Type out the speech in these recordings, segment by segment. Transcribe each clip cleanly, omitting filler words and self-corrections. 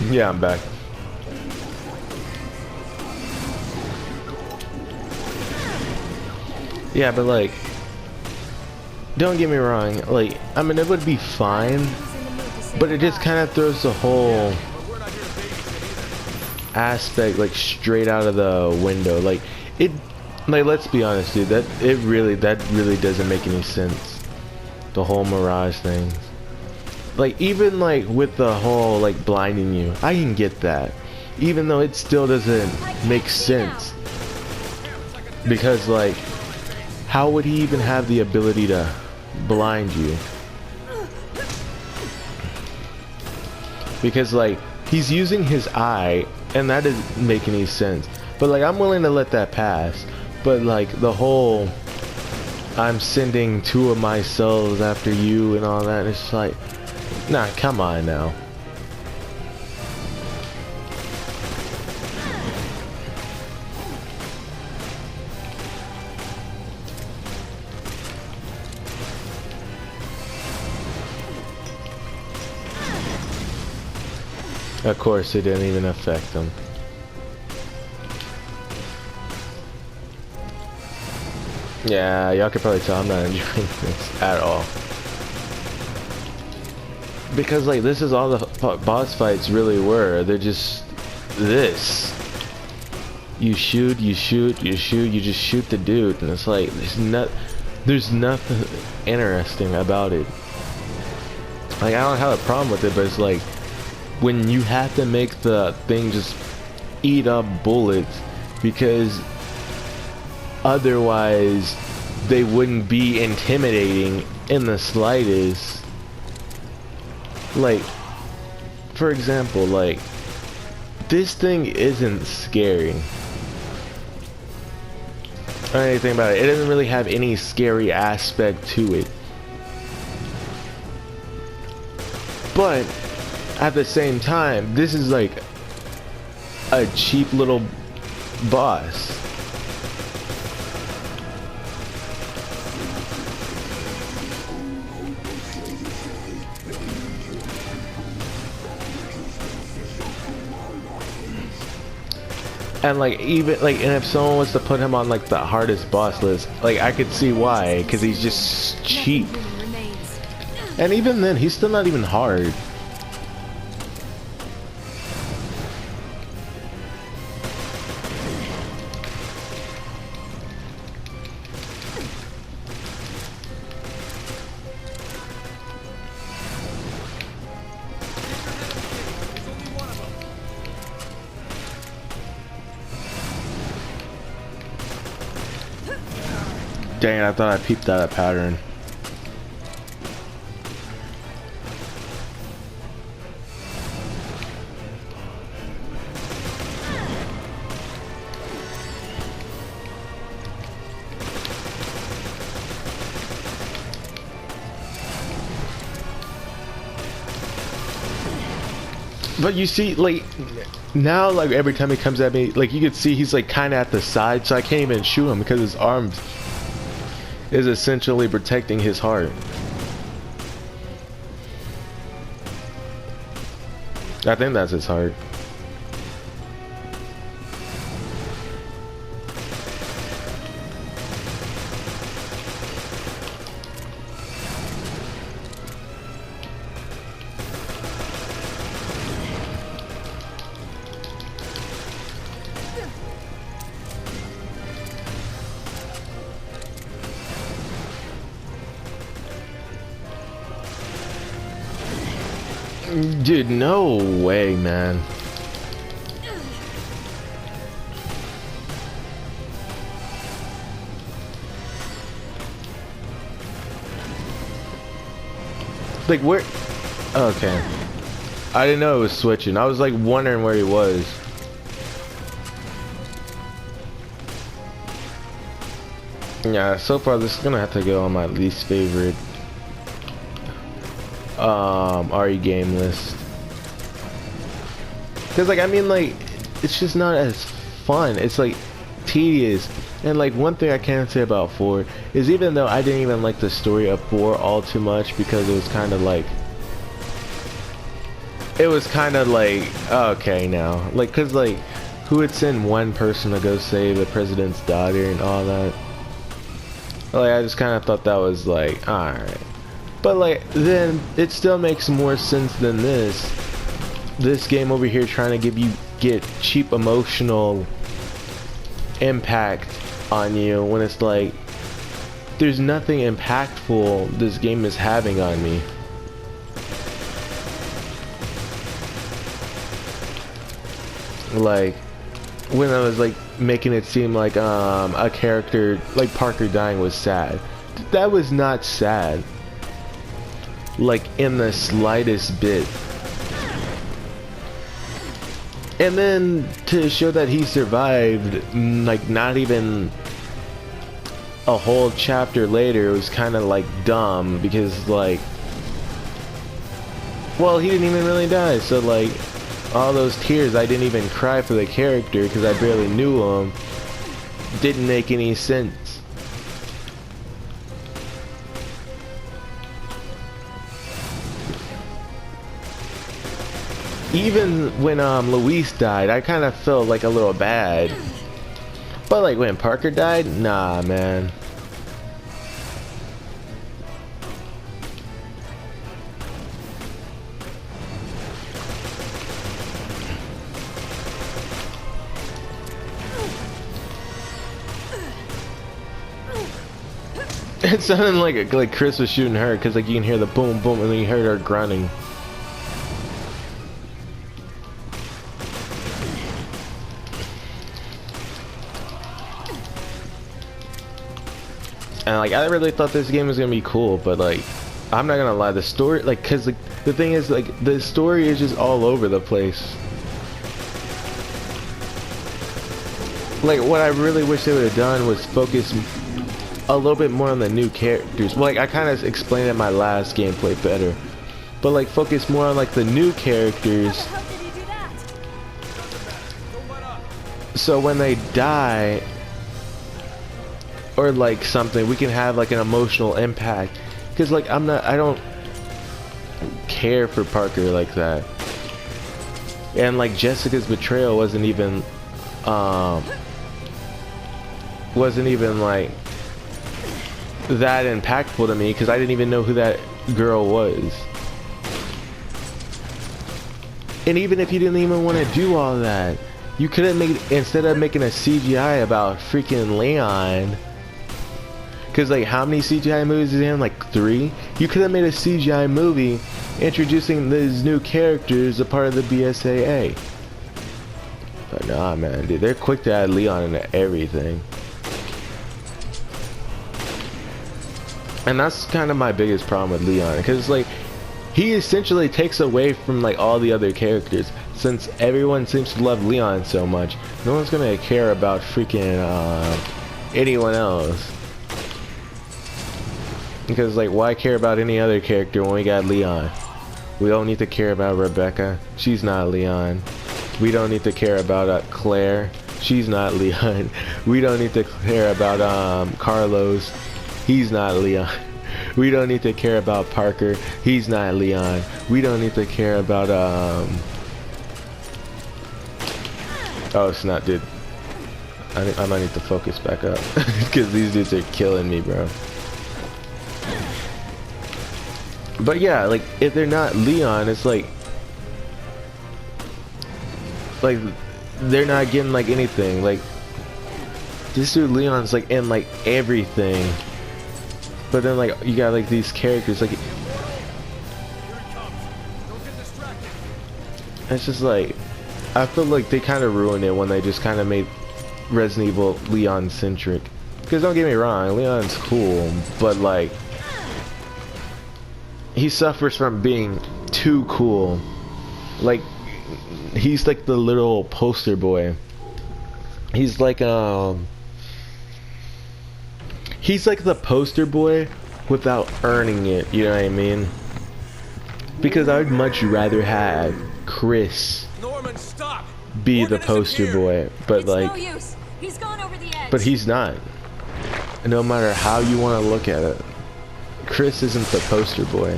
Yeah, I'm back. Yeah, but like, don't get me wrong, like, I mean, it would be fine, but it just kind of throws the whole aspect like straight out of the window. Like, it, like, let's be honest, dude, that really doesn't make any sense. The whole Mirage thing. Like, even like with the whole like blinding you, I can get that, even though it still doesn't make sense, because like, how would he even have the ability to blind you? Because like, he's using his eye, and that doesn't make any sense. But like, I'm willing to let that pass. But like, the whole I'm sending two of my cells after you and all that, it's like, nah, come on now. Of course, it didn't even affect them. Yeah, y'all can probably tell I'm not enjoying this at all. Because like, this is all the boss fights really were. They're just this. You shoot, you shoot, you shoot, you just shoot the dude, and it's like, there's nothing interesting about it. Like, I don't have a problem with it, but it's like, when you have to make the thing just eat up bullets, because otherwise they wouldn't be intimidating in the slightest. Like, for example, like, this thing isn't scary or anything about it. It doesn't really have any scary aspect to it. But at the same time, this is like a cheap little boss. And like, even like, and if someone was to put him on like the hardest boss list, like, I could see why, because he's just cheap. And even then, he's still not even hard. Dang it, I thought I peeped out a pattern. But you see, like, now, like, every time he comes at me, like, you can see he's like kind of at the side, so I can't even shoot him because his arms is essentially protecting his heart. I think that's his heart. Dude, no way, man. Like, where? Okay. I didn't know it was switching. I was like wondering where he was. Yeah, so far this is gonna have to go on my least favorite RE game list, because like, I mean, like, it's just not as fun. It's like tedious. And like, one thing I can say about 4 is, even though I didn't even like the story of 4 all too much, because it was kind of like, it was kind of like, okay now, like, cause like, who would send one person to go save the president's daughter and all that? Like, I just kind of thought that was like, alright. But like, then it still makes more sense than this game over here trying to get cheap emotional impact on you, when it's like, there's nothing impactful this game is having on me. Like, when I was like making it seem like a character like Parker dying was sad, that was not sad, like in the slightest bit. And then to show that he survived, like not even a whole chapter later, it was kind of like dumb, because like, well, he didn't even really die, so like all those tears, I didn't even cry for the character because I barely knew him, didn't make any sense. Even when Luis died, I kind of felt like a little bad. But like when Parker died, nah, man. It sounded like Chris was shooting her, because like you can hear the boom boom and then you heard her grunting. And like, I really thought this game was gonna be cool, but like, I'm not gonna lie, the story, like, cause like the thing is, like, the story is just all over the place. Like, what I really wish they would have done was focus a little bit more on the new characters. Well, like, I kind of explained it in my last gameplay better, but like, focus more on like the new characters, so when they die or like something, we can have like an emotional impact. Because like, I don't care for Parker like that. And like, Jessica's betrayal wasn't even like that impactful to me, because I didn't even know who that girl was. And even if you didn't even want to do all that, you could have made, instead of making a CGI about freaking Leon, because like, how many CGI movies is he in? Like 3? You could have made a CGI movie introducing these new characters, a part of the BSAA. But nah, man, dude, they're quick to add Leon into everything. And that's kind of my biggest problem with Leon, because like, he essentially takes away from like all the other characters. Since everyone seems to love Leon so much, no one's gonna care about freaking anyone else. Because like, why care about any other character when we got Leon? We don't need to care about Rebecca, she's not Leon. We don't need to care about Claire, she's not Leon. We don't need to care about Carlos, he's not Leon. We don't need to care about Parker, he's not Leon. We don't need to care about oh snap, dude, I might need to focus back up because these dudes are killing me, bro. But yeah, like, if they're not Leon, it's like they're not getting like anything. Like, this dude Leon's like in like everything, but then like, you got like these characters, like, it's just like, I feel like they kind of ruined it when they just kind of made Resident Evil Leon centric. Because don't get me wrong, Leon's cool, but like, he suffers from being too cool. Like, he's like the little poster boy. He's like he's like the poster boy without earning it, you know what I mean? Because I would much rather have Chris be the poster boy, but like, he's gone over the edge. But he's not. No matter how you want to look at it, Chris isn't the poster boy.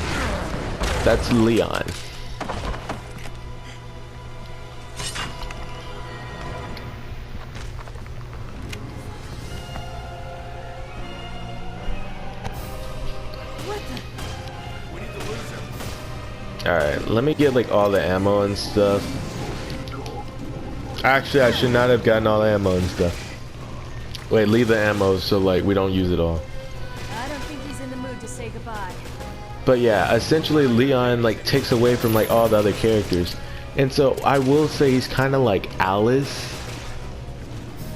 That's Leon. Alright, let me get like all the ammo and stuff. Actually, I should not have gotten all the ammo and stuff. Wait, leave the ammo so like we don't use it all. I don't think he's in the mood to say goodbye. But yeah, essentially Leon like takes away from like all the other characters. And so I will say he's kind of like Alice.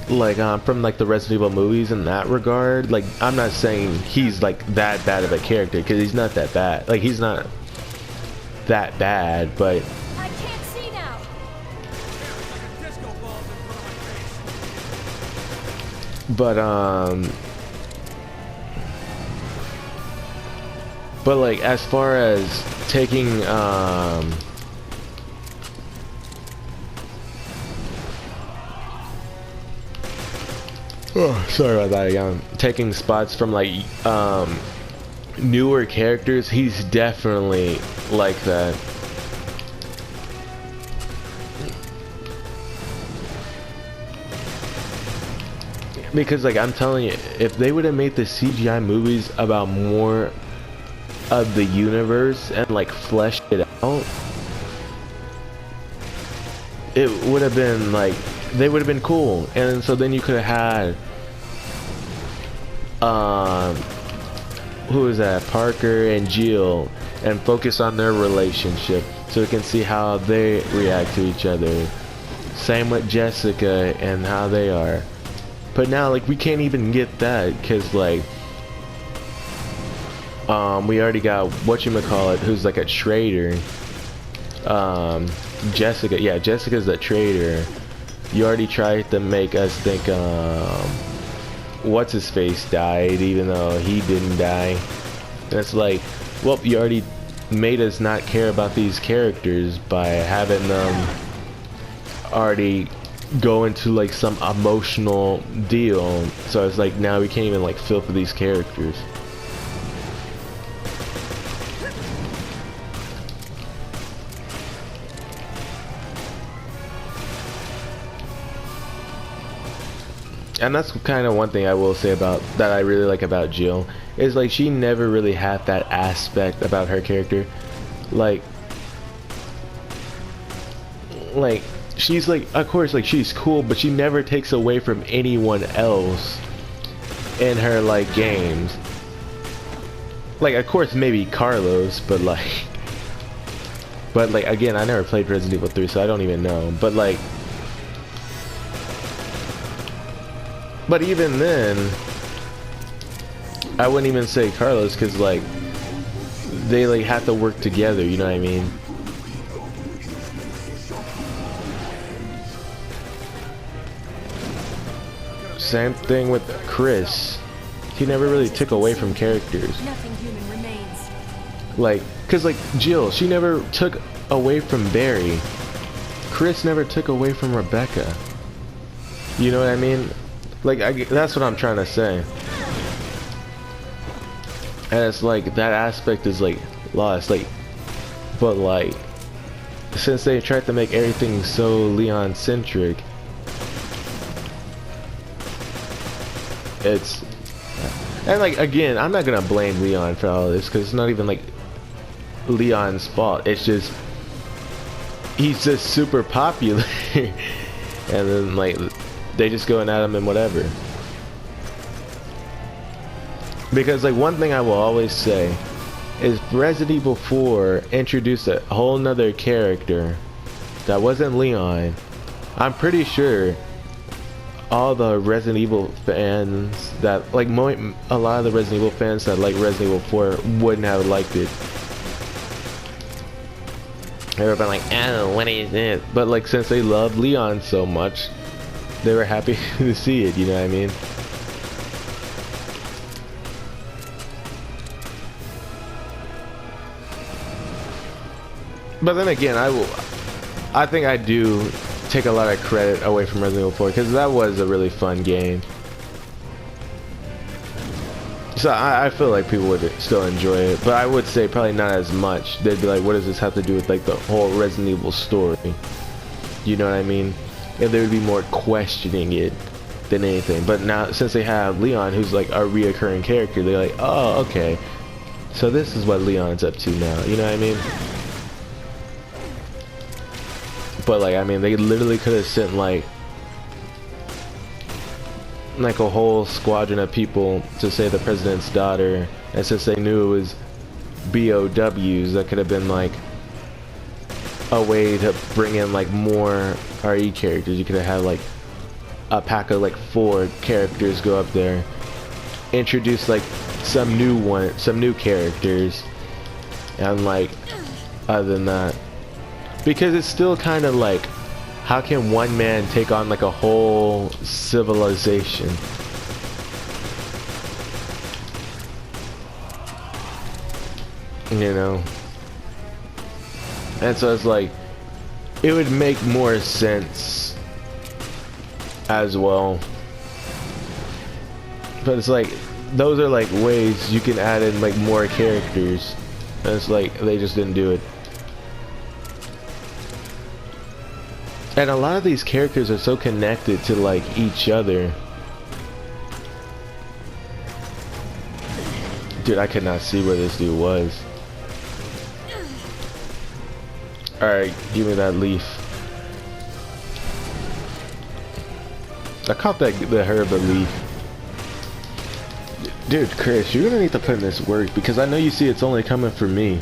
Like from like the Resident Evil movies in that regard. Like I'm not saying he's like that bad of a character because he's not that bad. Like he's not that bad, but I can't see now. but like as far as taking oh, sorry about that again. Taking spots from like newer characters, he's definitely like that. Because like I'm telling you, if they would have made the CGI movies about more of the universe and like fleshed it out, it would have been like, they would have been cool. And so then you could have had who is that, Parker and Jill, and focus on their relationship so we can see how they react to each other. Same with Jessica and how they are. But now like we can't even get that because like we already got whatchamacallit, who's like a traitor. Jessica, yeah, Jessica's a traitor. You already tried to make us think what's his face died even though he didn't die. And it's like, well, you already made us not care about these characters by having them already go into like some emotional deal. So it's like now we can't even like feel for these characters. And that's kind of one thing I will say about that I really like about Jill is like she never really had that aspect about her character. Like she's like, of course, like she's cool, but she never takes away from anyone else in her like games. Like of course maybe Carlos, but like again, I never played Resident Evil 3, so I don't even know. But even then, I wouldn't even say Carlos because like they like have to work together, you know what I mean? Same thing with Chris. He never really took away from characters. Nothing human remains. Like, cause like Jill, she never took away from Barry. Chris never took away from Rebecca. You know what I mean? Like, that's what I'm trying to say. And it's like, that aspect is like lost. Like, but like, since they tried to make everything so Leon centric, it's, and like again, I'm not gonna blame Leon for all this because it's not even like Leon's fault. It's just he's just super popular, and then like they just going at him and whatever. Because like one thing I will always say is Resident Evil 4 introduced a whole nother character that wasn't Leon. I'm pretty sure all the Resident Evil fans that like a lot of the Resident Evil fans that like Resident Evil 4 wouldn't have liked it. They would have been like, oh, what is this? But like since they love Leon so much, they were happy to see it, you know what I mean? But then again, I think I do take a lot of credit away from Resident Evil 4 because that was a really fun game. So I feel like people would still enjoy it, but I would say probably not as much. They'd be like, what does this have to do with like the whole Resident Evil story? You know what I mean? And they would be more questioning it than anything. But now since they have Leon, who's like a reoccurring character, they're like, oh, okay, so this is what Leon's up to now, you know what I mean? But like, I mean, they literally could have sent like a whole squadron of people to save the president's daughter, and since they knew it was BOWs, that could have been like a way to bring in like more RE characters. You could have had like a pack of like 4 characters go up there, introduce like some new characters, and like other than that, because it's still kind of like, how can one man take on like a whole civilization? You know? And so it's like, it would make more sense as well. But it's like, those are like ways you can add in like more characters. And it's like, they just didn't do it. And a lot of these characters are so connected to like each other. Dude, I could not see where this dude was. Alright, give me that leaf. I caught the herb leaf. Dude, Chris, you're gonna need to put in this work, because I know you see it's only coming for me.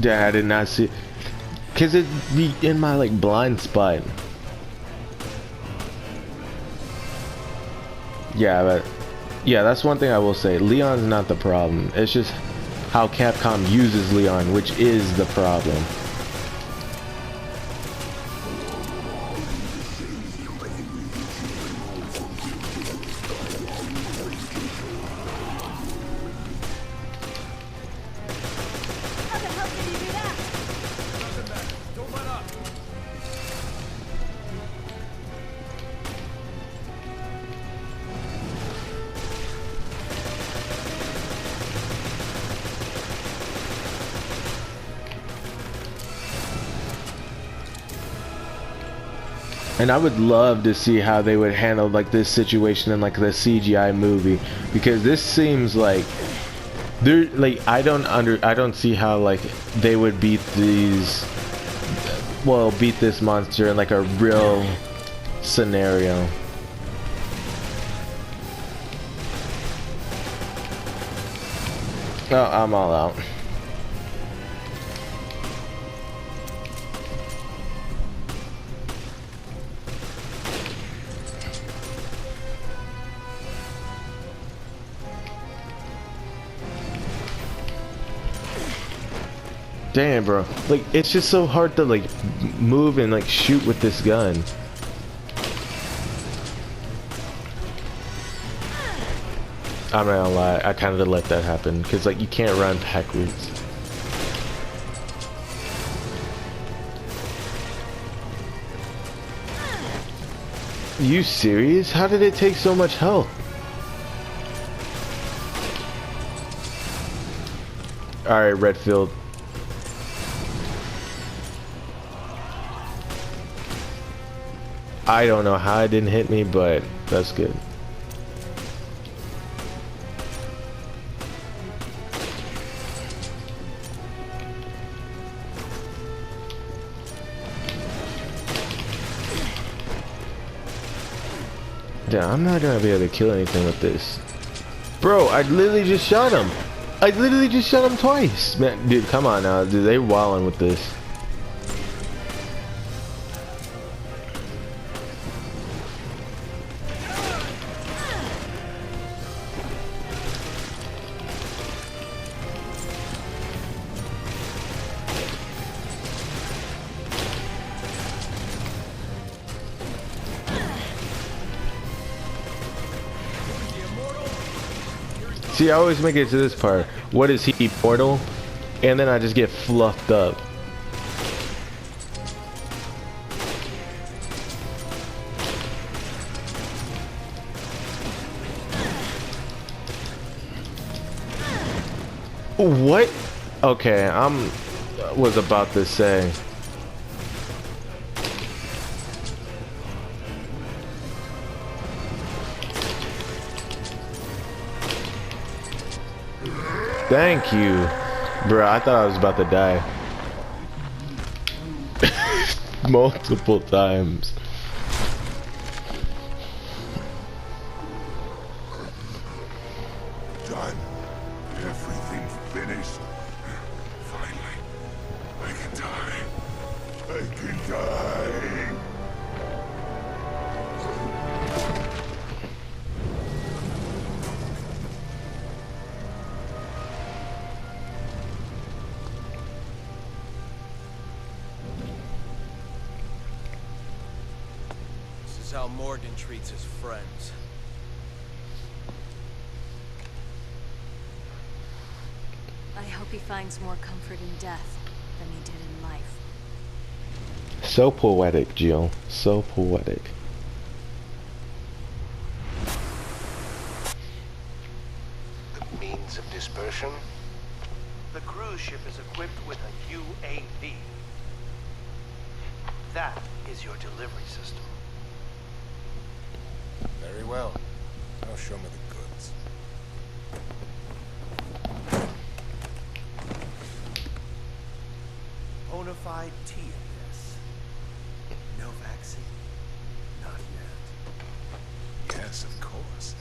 Dad, I did not see, cause it be in my like blind spot. Yeah, but yeah, that's one thing I will say. Leon's not the problem. It's just how Capcom uses Leon, which is the problem. And I would love to see how they would handle like this situation in like the CGI movie, because this seems like they're like, I don't see how like they would beat this monster in like a real scenario. Oh, I'm all out. Damn, bro. Like, it's just so hard to like move and like shoot with this gun. I'm not gonna lie, I kind of let that happen because like you can't run backwards. You serious? How did it take so much health? Alright, Redfield. I don't know how it didn't hit me, but that's good. Yeah, I'm not gonna be able to kill anything with this. Bro, I literally just shot him. I literally just shot him twice. Man, dude, come on now. Dude, they wilding with this. See, I always make it to this part. What is he, Portal? And then I just get fluffed up. What? Okay, was about to say. Thank you. Bro, I thought I was about to die. Multiple times. Done. Everything finished. Finally, I can die. I can die. This is how Morgan treats his friends. I hope he finds more comfort in death than he did in life. So poetic, Jill. So poetic. The means of dispersion? The cruise ship is equipped with a UAV. That is your delivery system. Very well. Now show me the goods. Bonafide TAS. No vaccine. Not yet. Yes, of course.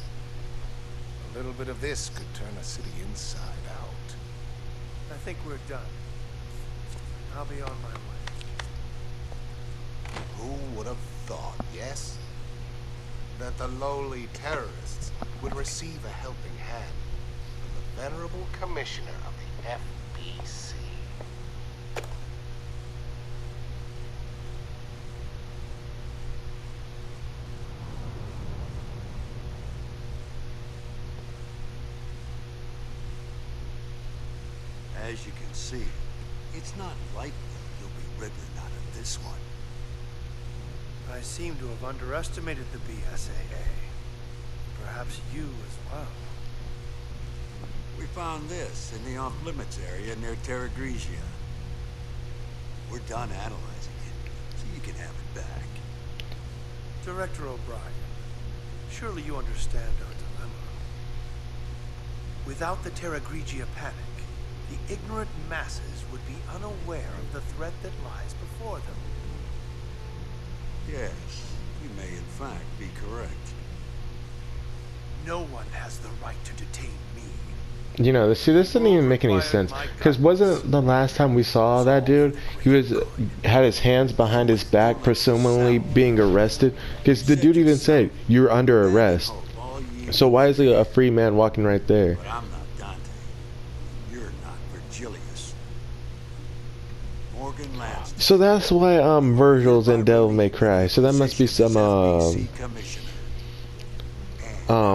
A little bit of this could turn a city inside out. I think we're done. I'll be on my way. Who would have thought, yes? That the lowly terrorists would receive a helping hand from the venerable commissioner of the FBC. As you can see, it's not likely you'll be wriggling out of this one. I seem to have underestimated the BSAA. Perhaps you as well. We found this in the off-limits area near Terra Grigia. We're done analyzing it, so you can have it back. Director O'Brien, surely you understand our dilemma. Without the Terra Grigia panic, the ignorant masses would be unaware of the threat that lies before them. Yes, you may in fact be correct. No one has the right to detain me. You know, see, this doesn't even make any sense. Because wasn't the last time we saw that dude, he had his hands behind his back, presumably being arrested? Because the dude even said, "You're under arrest." So why is he a free man walking right there? But I'm not Dante. You're not Virgilius. Morgan Lansdale. So that's why Virgil's in Devil May Cry. So that must be some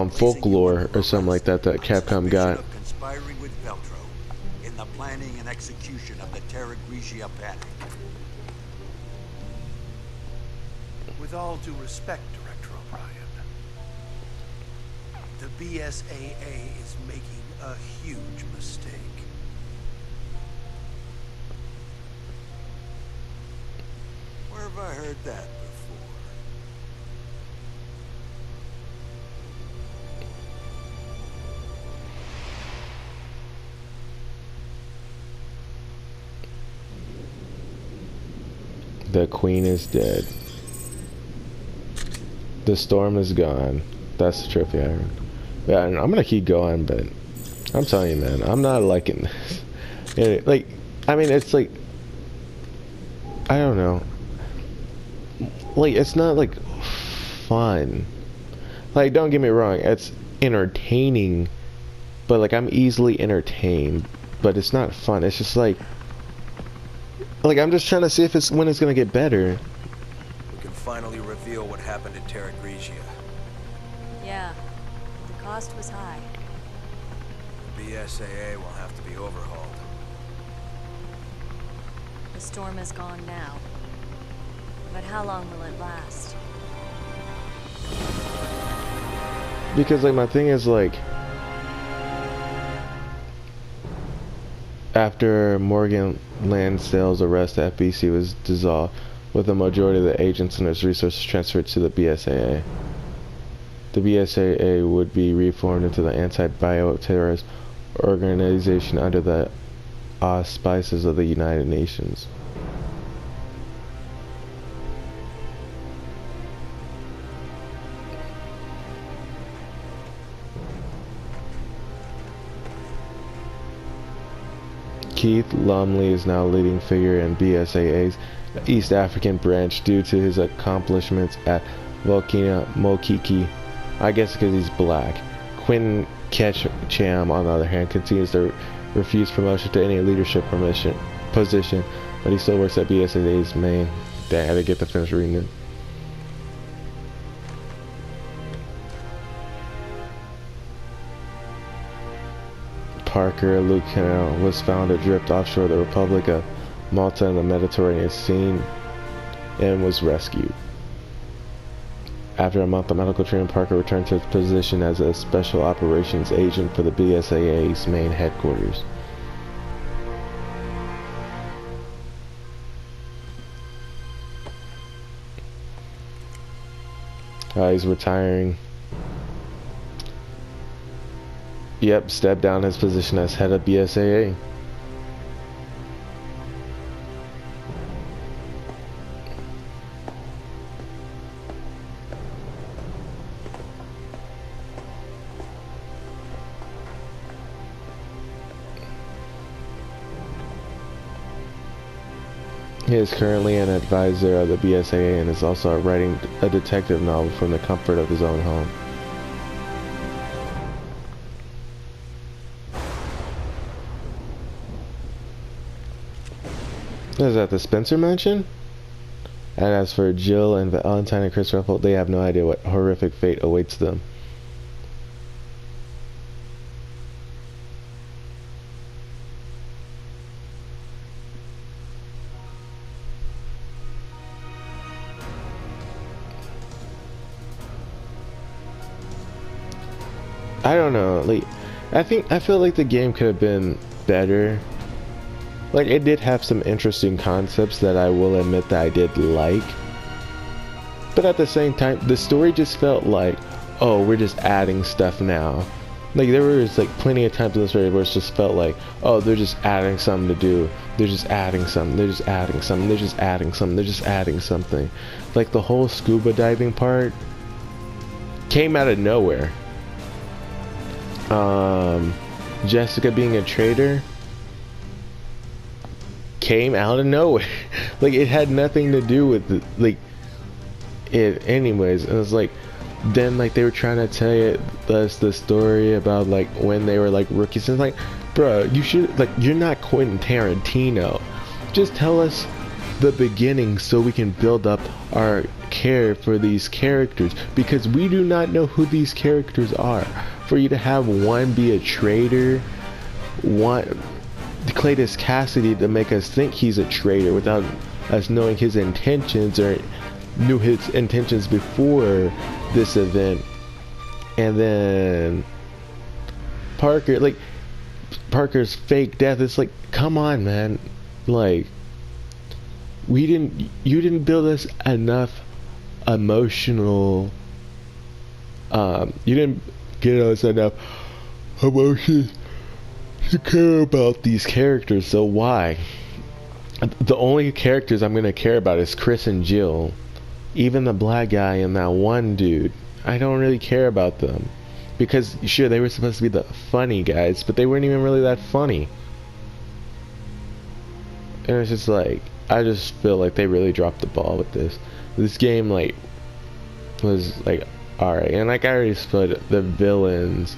folklore or something like that that Capcom got. Conspiring with Veltro in the planning and execution of the Terra Grigia panic. With all due respect, Director O'Brien, the BSAA is making a huge mistake. Where have I heard that before? The queen is dead. The storm is gone. That's the trophy I heard. Yeah, I'm gonna keep going, but I'm telling you, man, I'm not liking this. Like, I mean, it's like, I don't know. Like, it's not like fun. Like, don't get me wrong, it's entertaining, but like I'm easily entertained, but it's not fun. It's just like I'm just trying to see if when it's gonna get better. We can finally reveal what happened at Terra Grigia. Yeah, the cost was high. The BSAA will have to be overhauled. The storm is gone now. But how long will it last? Because like my thing is like, After Morgan Lansdale's arrest, the FBC was dissolved, with the majority of the agents and its resources transferred to the BSAA. The BSAA would be reformed into the anti-bioterrorist organization under the auspices of the United Nations. Keith Lumley is now a leading figure in BSAA's East African branch due to his accomplishments at Volcano Mokiki. I guess because he's black. Quentin Ketcham, on the other hand, continues to refuse promotion to any leadership position, but he still works at BSAA's main. Dang, I had to get to finish reading it. Parker, a lieutenant, was found adrift offshore the Republic of Malta in the Mediterranean Sea and was rescued. After a month of medical training, Parker returned to his position as a special operations agent for the BSAA's main headquarters. He's retiring. Yep, stepped down his position as head of BSAA. He is currently an advisor of the BSAA and is also writing a detective novel from the comfort of his own home. Is that the Spencer Mansion? And as for Jill and Valentine and Chris Ruffalo, they have no idea what horrific fate awaits them. I don't know, like, I feel like the game could have been better. Like, it did have some interesting concepts that I will admit that I did like. But at the same time, the story just felt like, oh, we're just adding stuff now. Like, there was, like, plenty of times in the story where it just felt like, oh, they're just adding something to do. They're just adding something. They're just adding something. They're just adding something. They're just adding something. Like, the whole scuba diving part came out of nowhere. Jessica being a traitor came out of nowhere. Like, it had nothing to do with it, like, it anyways. It was like, then, like, they were trying to tell us the story about, like, when they were, like, rookies, and like, bro, you should, like, you're not Quentin Tarantino. Just tell us the beginning so we can build up our care for these characters, because we do not know who these characters are. For you to have one be a traitor, one Cletus Cassidy to make us think he's a traitor without us knowing his intentions, or knew his intentions before this event, and then Parker, like, Parker's fake death. It's like, come on, man. Like, you didn't build us enough emotional, you didn't get us enough emotion to care about these characters, so why? The only characters I'm gonna care about is Chris and Jill. Even the black guy and that one dude, I don't really care about them. Because, sure, they were supposed to be the funny guys, but they weren't even really that funny. And it's just like, I just feel like they really dropped the ball with this. This game, like, was, like, alright. And, like, I already said, the villains,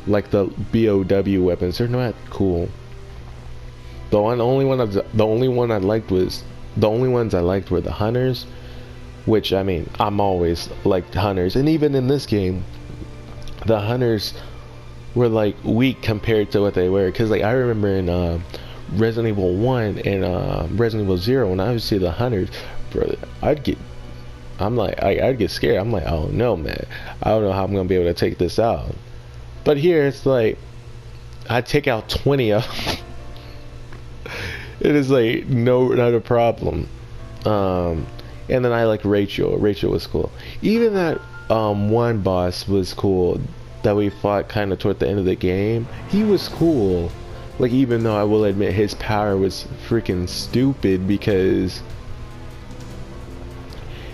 like the BOW weapons, they're not cool. The only ones I liked were the hunters, which, I mean, I'm always liked hunters, and even in this game, the hunters were, like, weak compared to what they were, because, like, I remember in Resident Evil 1 and Resident Evil 0, when I would see the hunters, bro, I'd get scared. I'm like, oh no, man, I don't know how I'm gonna be able to take this out. But here it's like, I take out 20 of them. It is like no, not a problem. And then I like Rachel. Rachel was cool. Even that one boss was cool that we fought kind of toward the end of the game. He was cool. Like, even though I will admit his power was freaking stupid because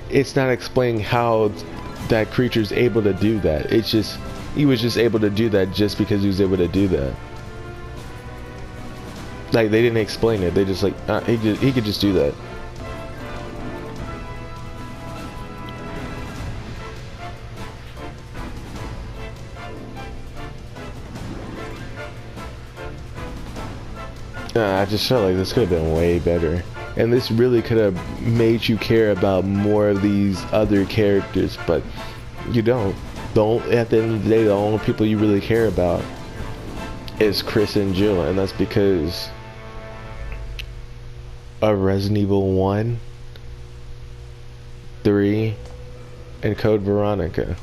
it's not explaining how that creature's able to do that. It's just, he was just able to do that just because he was able to do that. Like, they didn't explain it. They just like, he could just do that. I just felt like this could have been way better. And this really could have made you care about more of these other characters, but you don't. At the end of the day, the only people you really care about is Chris and Jill, and that's because of Resident Evil 1, 3, and Code Veronica.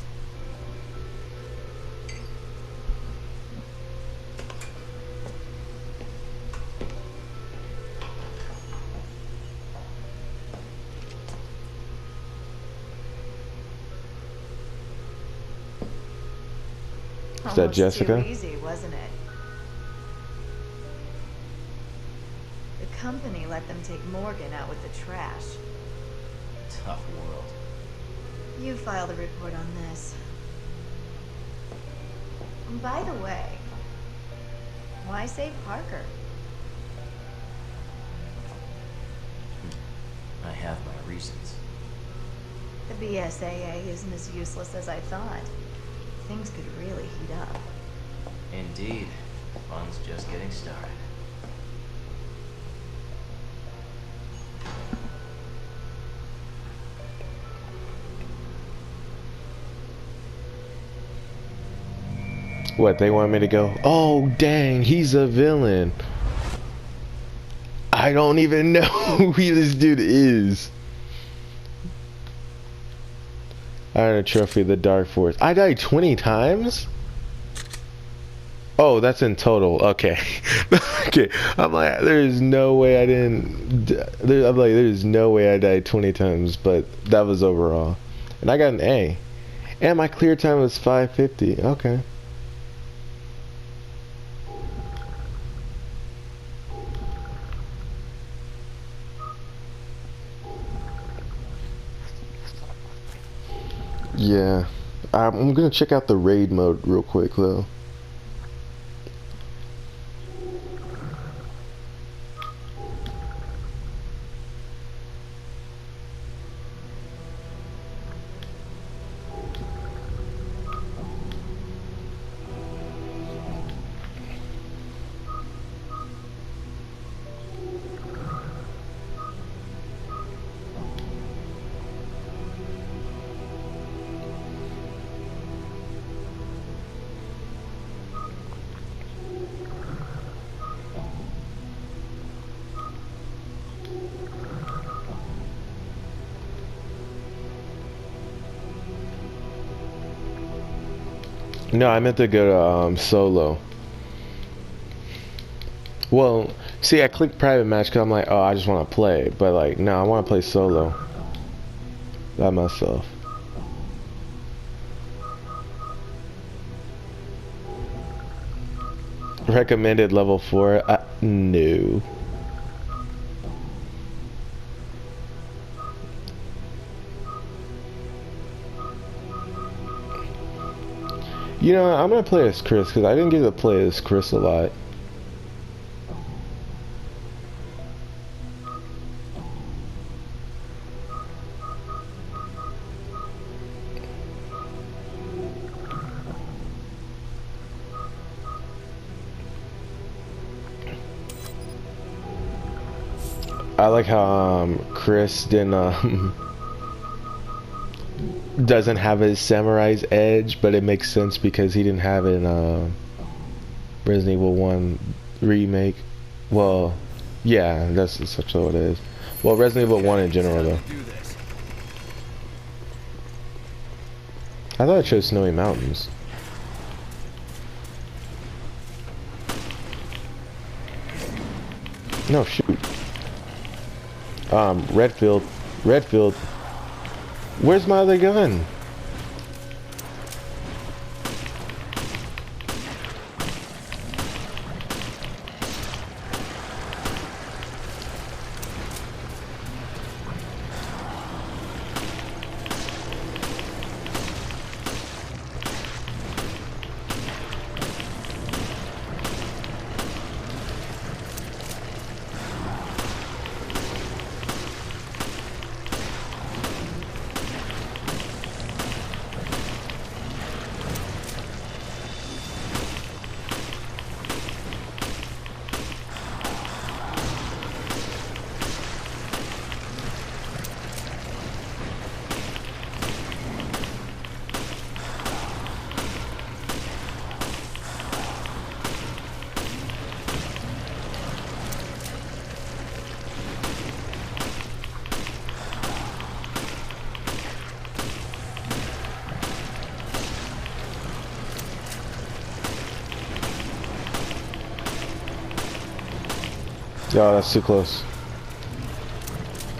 Is that Jessica? Too easy, wasn't it? The company let them take Morgan out with the trash. Tough world. You filed a report on this. And by the way, why save Parker? I have my reasons. The BSAA isn't as useless as I thought. Things could really heat up. Indeed. Fun's just getting started. What, they want me to go? Oh, dang, he's a villain. I don't even know who this dude is. Iron Trophy, the Dark Force. I died 20 times? Oh, that's in total. Okay. Okay. I'm like, there's no way I didn't. I'm like, there's no way I died 20 times, but that was overall. And I got an A. And my clear time was 550. Okay. Yeah, I'm gonna check out the raid mode real quick though. No, I meant to go to solo. Well, see, I clicked private match because I'm like, oh, I just want to play. But like, no, I want to play solo by myself. Recommended level 4? No. You know, I'm gonna play as Chris because I didn't get to play as Chris a lot. I like how Chris didn't doesn't have his samurai's edge, but it makes sense because he didn't have it in Resident Evil 1 remake. Well, yeah, that's essentially what it is. Well, Resident Evil 1 in general though. I thought it chose Snowy Mountains. No, shoot. Redfield. Redfield. Where's my other gun? Oh, that's too close.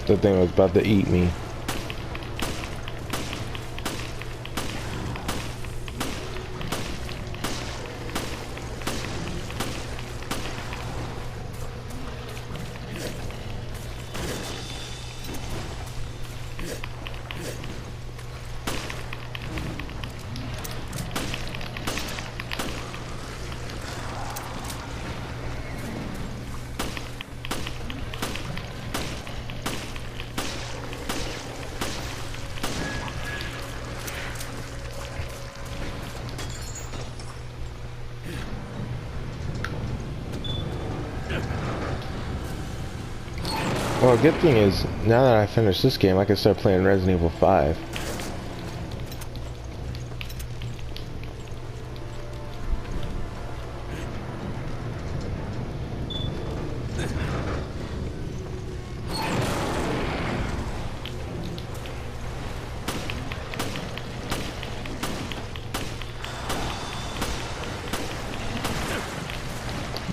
That thing was about to eat me. Well, good thing is, now that I finished this game, I can start playing Resident Evil 5.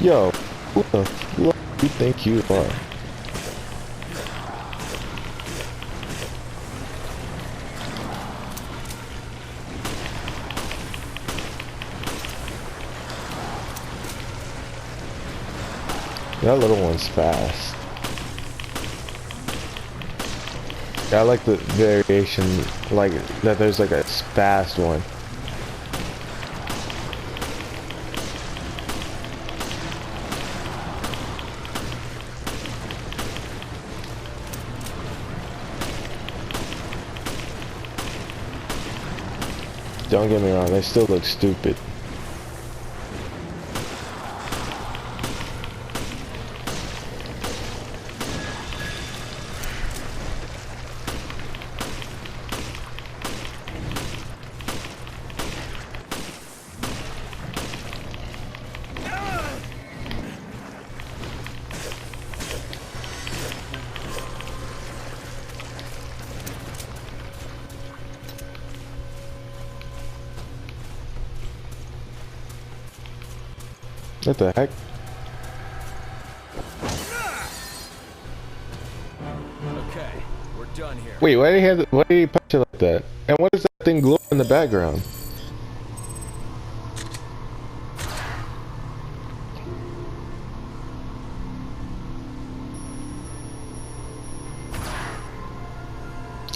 Yo, who the fuck do you think you are? That little one's fast. I like the variation, like that there's like a fast one. Don't get me wrong, they still look stupid. What the heck? Okay, we're done here. Wait, why did he punch it like that? And what is that thing glowing in the background?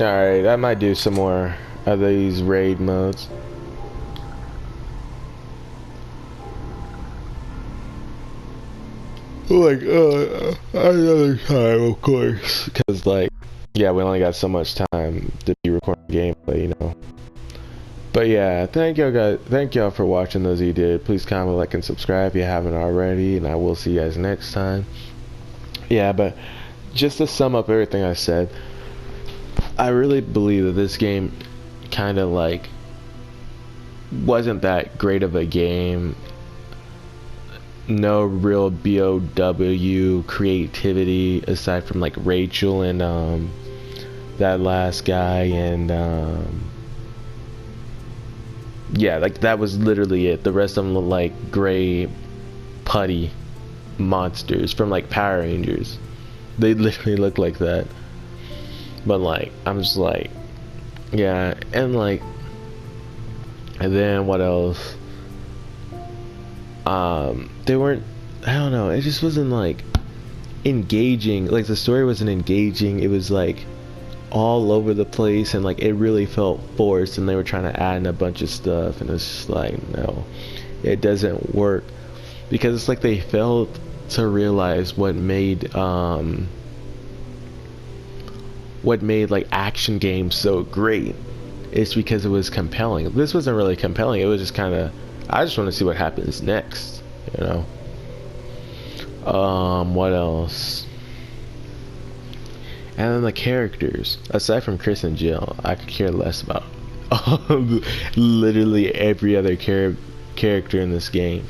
Alright, I might do some more of these raid modes. Like, another time, of course. Because, like, yeah, we only got so much time to be recording gameplay, you know. But yeah, thank y'all for watching those you did. Please comment, like, and subscribe if you haven't already. And I will see you guys next time. Yeah, but just to sum up everything I said, I really believe that this game kind of, like, wasn't that great of a game. No real BOW creativity aside from like Rachel and that last guy, and yeah, like that was literally it. The rest of them look like gray putty. monsters from like Power Rangers. They literally look like that. But like, I'm just like, yeah, and like, and then what else? They weren't, I don't know, it just wasn't like engaging. Like the story wasn't engaging. It was like all over the place, and like it really felt forced, and they were trying to add in a bunch of stuff, and it's just like, no, it doesn't work, because it's like they failed to realize what made like action games so great. It's because it was compelling. This wasn't really compelling. It was just kind of, I just want to see what happens next, you know. What else? And then the characters, aside from Chris and Jill, I could care less about literally every other character in this game.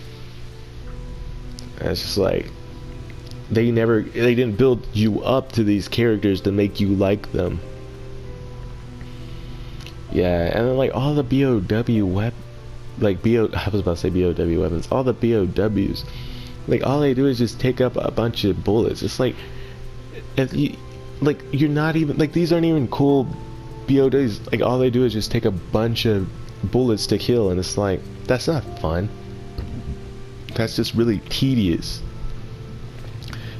And it's just like, they didn't build you up to these characters to make you like them. Yeah, and then like all the BOW I was about to say BOW weapons, all the BOWs, like all they do is just take up a bunch of bullets. It's like, if you, like, you're not even, like, these aren't even cool BOWs. Like all they do is just take a bunch of bullets to kill, and it's like, that's not fun. That's just really tedious.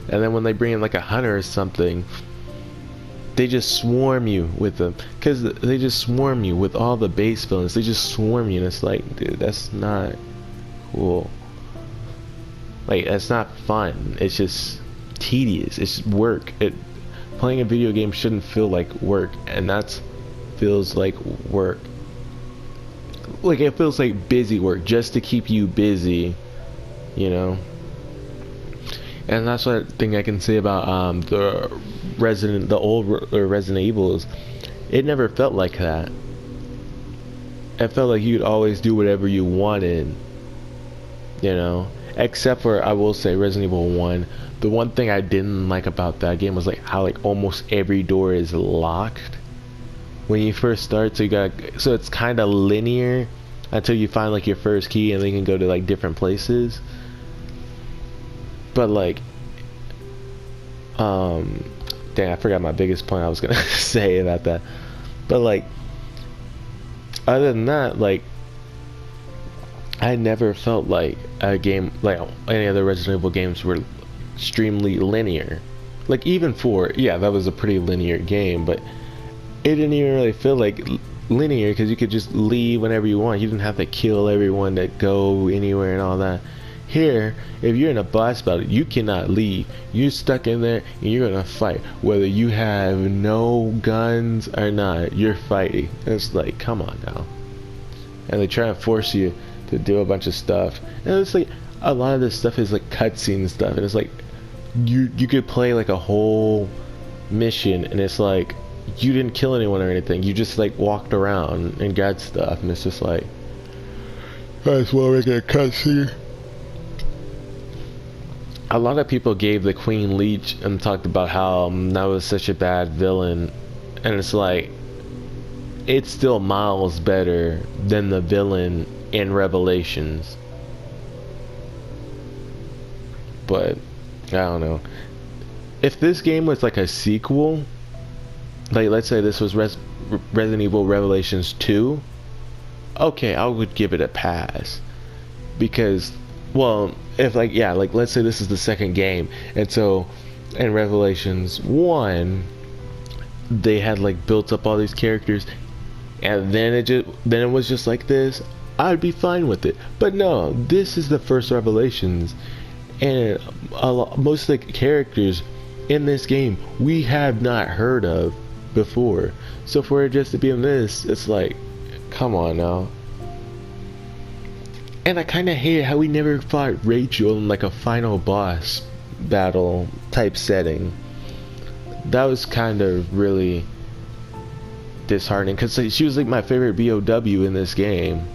And then when they bring in like a hunter or something, they just swarm you with them, because they just swarm you with all the base villains. They just swarm you, and it's like, dude, that's not cool. Like, that's not fun. It's just tedious. It's work. Playing a video game shouldn't feel like work, and that feels like work. Like, it feels like busy work just to keep you busy, you know. And that's one thing I can say about the old Resident Evils. It never felt like that. It felt like you'd always do whatever you wanted, you know. Except for, I will say, Resident Evil 1. The one thing I didn't like about that game was like how like almost every door is locked when you first start. So it's kind of linear until you find like your first key, and then you can go to like different places. But like, dang, I forgot my biggest point I was gonna say about that. But like, other than that, like, I never felt like a game, like any other Resident Evil games, were extremely linear. Like even 4, yeah, that was a pretty linear game, but it didn't even really feel like linear, because you could just leave whenever you want. You didn't have to kill everyone to go anywhere and all that. Here, if you're in a boss battle, you cannot leave. You're stuck in there, and you're gonna fight, whether you have no guns or not. You're fighting. It's like, come on now. And they try and force you to do a bunch of stuff, and it's like a lot of this stuff is like cutscene stuff, and it's like you could play like a whole mission, and it's like you didn't kill anyone or anything. You just like walked around and got stuff, and it's just like, that's why we're gonna cutscene. A lot of people gave the Queen Leech and talked about how that was such a bad villain, and it's like, it's still miles better than the villain in Revelations. But I don't know, if this game was like a sequel, like let's say this was Resident Evil Revelations 2, okay, I would give it a pass, because, well, if like, yeah, like let's say this is the second game, and so in Revelations 1 they had like built up all these characters, and then it was just like this, I'd be fine with it. But no, this is the first Revelations, and most of the characters in this game we have not heard of before. So for it just to be in this, it's like, come on now. And I kind of hate how we never fought Rachel in like a final boss battle type setting. That was kind of really disheartening, because like, she was like my favorite BOW in this game.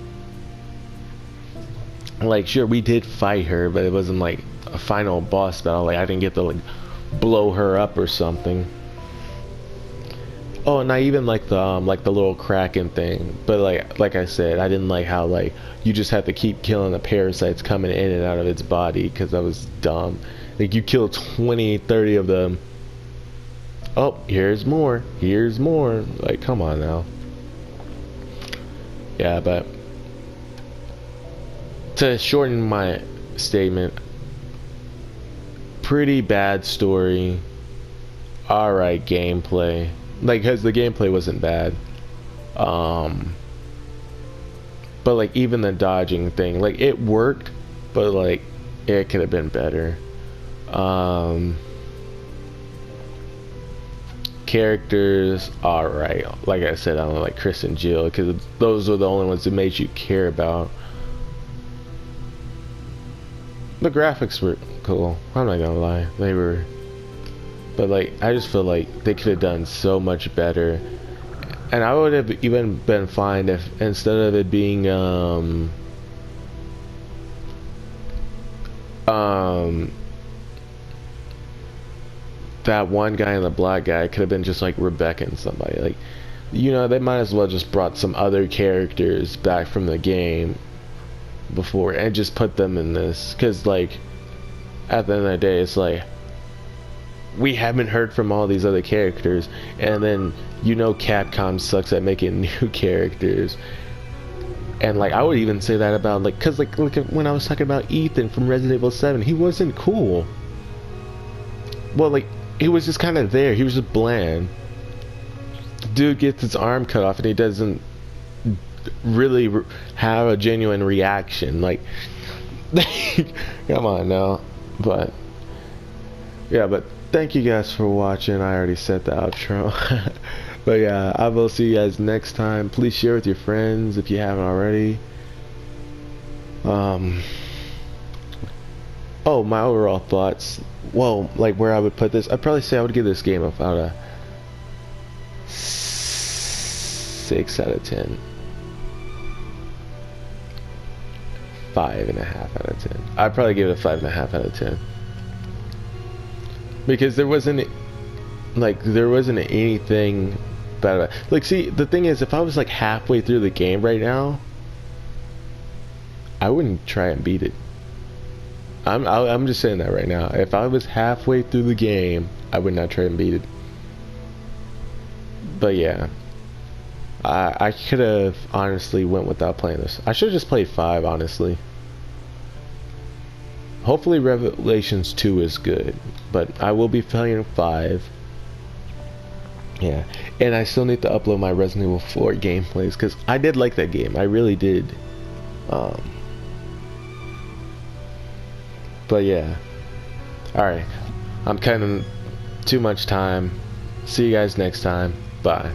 Like, sure, we did fight her, but it wasn't like a final boss battle. Like, I didn't get to like blow her up or something. Oh, and I even like the little Kraken thing, but like I said, I didn't like how like you just have to keep killing the parasites coming in and out of its body, because that was dumb. Like you kill 20, 30 of them. Oh, here's more. Here's more. Like, come on now. Yeah, but to shorten my statement, pretty bad story. Alright gameplay. Like, cause the gameplay wasn't bad. But like even the dodging thing, like it worked, but like it could have been better. Characters, alright. Like I said, I don't like Chris and Jill, because those were the only ones that made you care about. The graphics were cool, I'm not gonna lie, they were, but like I just feel like they could have done so much better. And I would have even been fine if instead of it being that one guy and the black guy could have been just like Rebecca and somebody. Like, you know, they might as well just brought some other characters back from the game before and just put them in this, because like at the end of the day it's like we haven't heard from all these other characters, and then you know Capcom sucks at making new characters. And like I would even say that about like, cause like look at when I was talking about Ethan from Resident Evil 7, he wasn't cool. Well, like he was just kind of there, he was just bland. Dude gets his arm cut off and he doesn't really have a genuine reaction. Like come on now. But yeah, but thank you guys for watching. I already said the outro. But yeah, I will see you guys next time. Please share with your friends if you haven't already. Oh, my overall thoughts. Well, like where I would put this, I'd probably say I would give this game about a 6 out of 10. 5.5 out of 10. I'd probably give it a 5.5 out of 10. Because there wasn't anything bad about it. Like, see, the thing is, if I was like halfway through the game right now, I wouldn't try and beat it. I'm just saying that right now. If I was halfway through the game, I would not try and beat it. But yeah, I could have honestly went without playing this. I should have just played 5, honestly. Hopefully Revelations 2 is good, but I will be playing 5. Yeah, and I still need to upload my Resident Evil 4 gameplays, because I did like that game. I really did. But yeah. Alright. I'm cutting too much time. See you guys next time. Bye.